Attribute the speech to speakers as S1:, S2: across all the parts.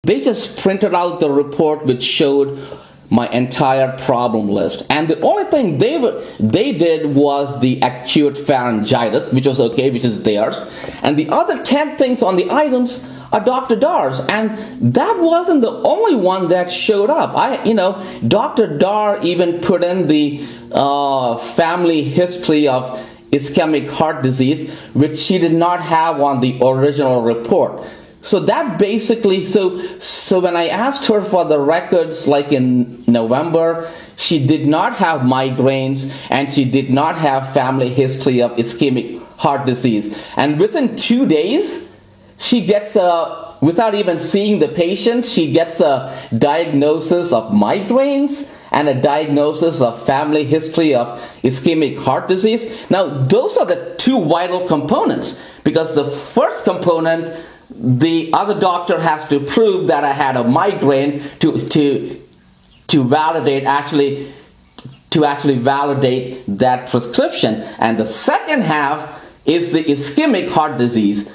S1: they just printed out the report which showed my entire problem list. And the only thing they did was the acute pharyngitis, which was okay, which is theirs. And the other 10 things on the items are Dr. Dar's. And that wasn't the only one that showed up. Dr. Dar even put in the family history of ischemic heart disease, which she did not have on the original report. So that basically, so when I asked her for the records like in November, she did not have migraines and she did not have family history of ischemic heart disease. And within 2 days, she gets without even seeing the patient, she gets a diagnosis of migraines and a diagnosis of family history of ischemic heart disease. Now, those are the two vital components, because the first component, the other doctor has to prove that I had a migraine to validate validate that prescription. And the second half is the ischemic heart disease,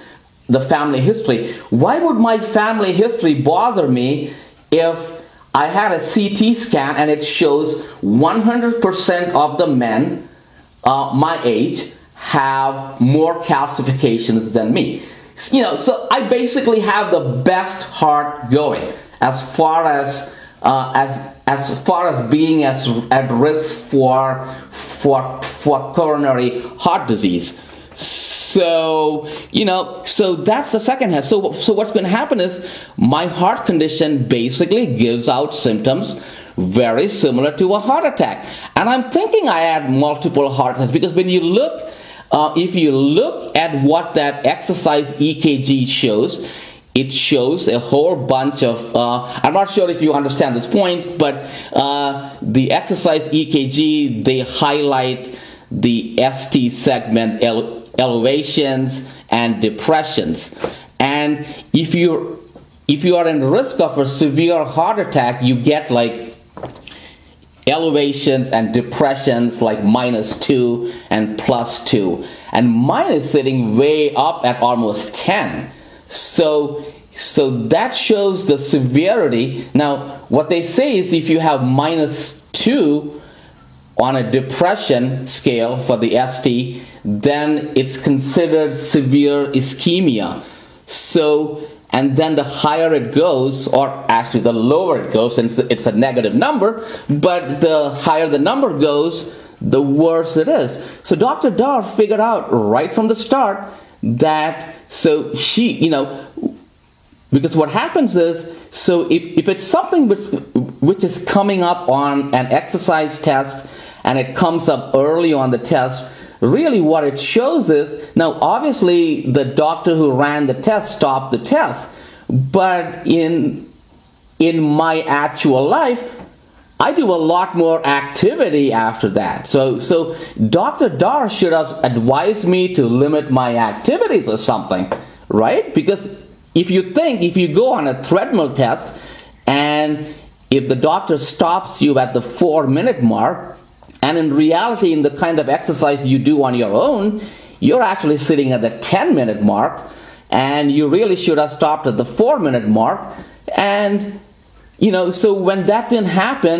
S1: the family history. Why would my family history bother me if I had a CT scan and it shows 100% of the men my age have more calcifications than me? So I basically have the best heart going as far as being at risk for coronary heart disease. So that's the second half. So what's going to happen is my heart condition basically gives out symptoms very similar to a heart attack. And I'm thinking I had multiple heart attacks, because when you look, if you look at what that exercise EKG shows, it shows a whole bunch of, I'm not sure if you understand this point, but the exercise EKG, they highlight the ST segment elevations and depressions. And if you are in risk of a severe heart attack, you get like elevations and depressions like -2 and +2, and mine is sitting way up at almost 10. So that shows the severity. Now what they say is if you have -2 on a depression scale for the ST, then it's considered severe ischemia. And then the higher it goes, or actually the lower it goes, since it's a negative number, but the higher the number goes, the worse it is. So Dr. Dar figured out right from the start that, so she, because what happens is, so if it's something which is coming up on an exercise test and it comes up early on the test, really what it shows is, now obviously the doctor who ran the test stopped the test, but in my actual life, I do a lot more activity after that. So Dr. Dar should have advised me to limit my activities or something, right? Because if you go on a treadmill test and if the doctor stops you at the 4-minute mark, and in reality, in the kind of exercise you do on your own, you're actually sitting at the 10-minute mark, and you really should have stopped at the 4-minute mark. And, so when that didn't happen,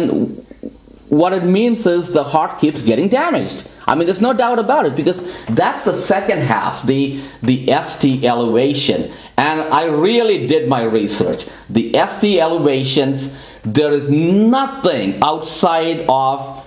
S1: what it means is the heart keeps getting damaged. I mean, there's no doubt about it, because that's the second half, the ST elevation. And I really did my research. The ST elevations, there is nothing outside of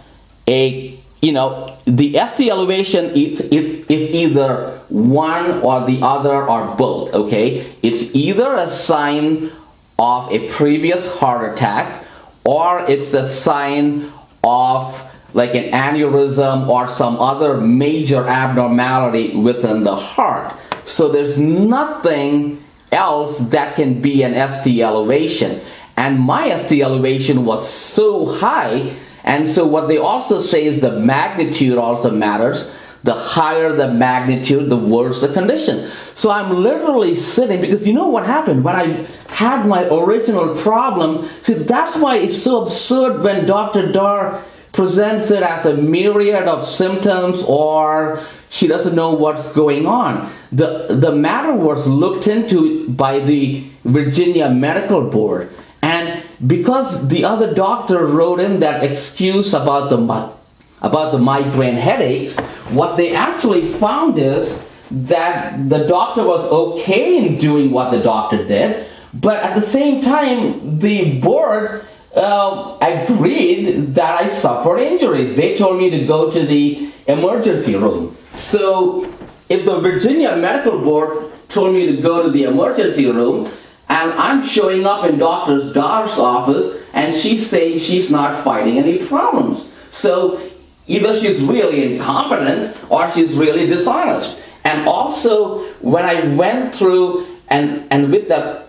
S1: the ST elevation is either one or the other or both, okay? It's either a sign of a previous heart attack, or it's the sign of like an aneurysm or some other major abnormality within the heart. So there's nothing else that can be an ST elevation. And my ST elevation was so high. And so what they also say is the magnitude also matters. The higher the magnitude, the worse the condition. So I'm literally sitting, because you know what happened when I had my original problem. See, that's why it's so absurd when Dr. Dar presents it as a myriad of symptoms, or she doesn't know what's going on. The matter was looked into by the Virginia Medical Board, and because the other doctor wrote in that excuse about the migraine headaches, what they actually found is that the doctor was okay in doing what the doctor did, but at the same time, the board agreed that I suffered injuries. They told me to go to the emergency room. So if the Virginia Medical Board told me to go to the emergency room, and I'm showing up in Dr. Dar's office, and she's saying she's not finding any problems. So either she's really incompetent or she's really dishonest. And also, when I went through and with that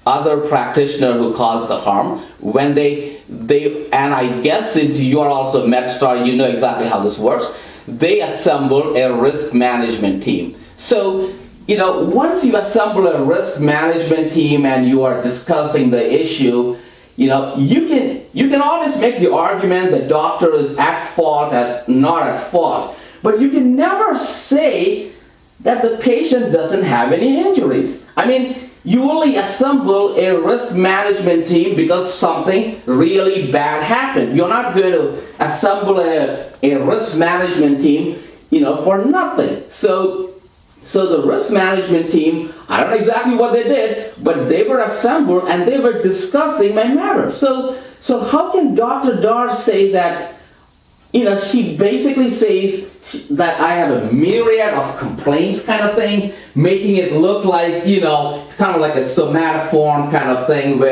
S1: other practitioner who caused the harm, when they and I guess since you're also MedStar, you know exactly how this works, they assemble a risk management team. So, once you assemble a risk management team and you are discussing the issue, you can always make the argument the doctor is at fault and not at fault, but you can never say that the patient doesn't have any injuries. I mean, you only assemble a risk management team because something really bad happened. You're not going to assemble a risk management team, for nothing. So the risk management team, I don't know exactly what they did, but they were assembled and they were discussing my matter. So how can Dr. Dar say that, she basically says that I have a myriad of complaints kind of thing, making it look like, it's kind of like a somatoform kind of thing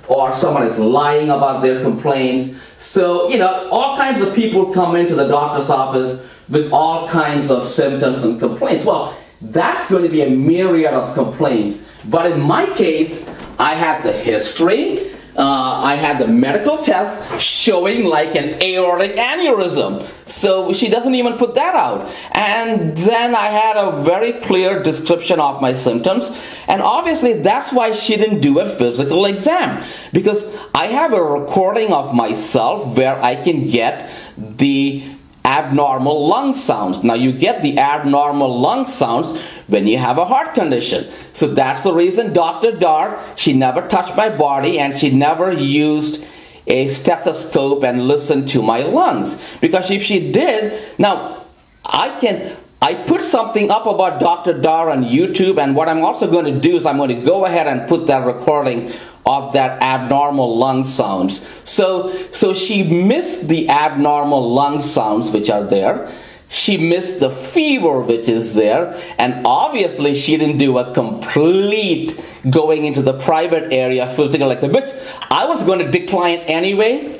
S1: or someone is lying about their complaints. So, all kinds of people come into the doctor's office with all kinds of symptoms and complaints. Well, that's going to be a myriad of complaints. But in my case, I had the history, I had the medical test showing like an aortic aneurysm. So she doesn't even put that out. And then I had a very clear description of my symptoms. And obviously that's why she didn't do a physical exam. Because I have a recording of myself where I can get the abnormal lung sounds. Now you get the abnormal lung sounds when you have a heart condition. So that's the reason Dr. Dar, she never touched my body and she never used a stethoscope and listened to my lungs. Because if she did, now I put something up about Dr. Dar on YouTube, and what I'm also going to do is I'm going to go ahead and put that recording of that abnormal lung sounds. So she missed the abnormal lung sounds which are there. She missed the fever which is there, and obviously she didn't do a complete going into the private area physical exam, which I was going to decline anyway.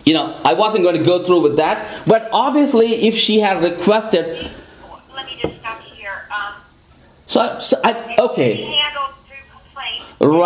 S1: I wasn't going to go through with that. But obviously if she had requested...
S2: Let me just stop here.
S1: Okay.
S2: Handled through complaint.
S1: Right.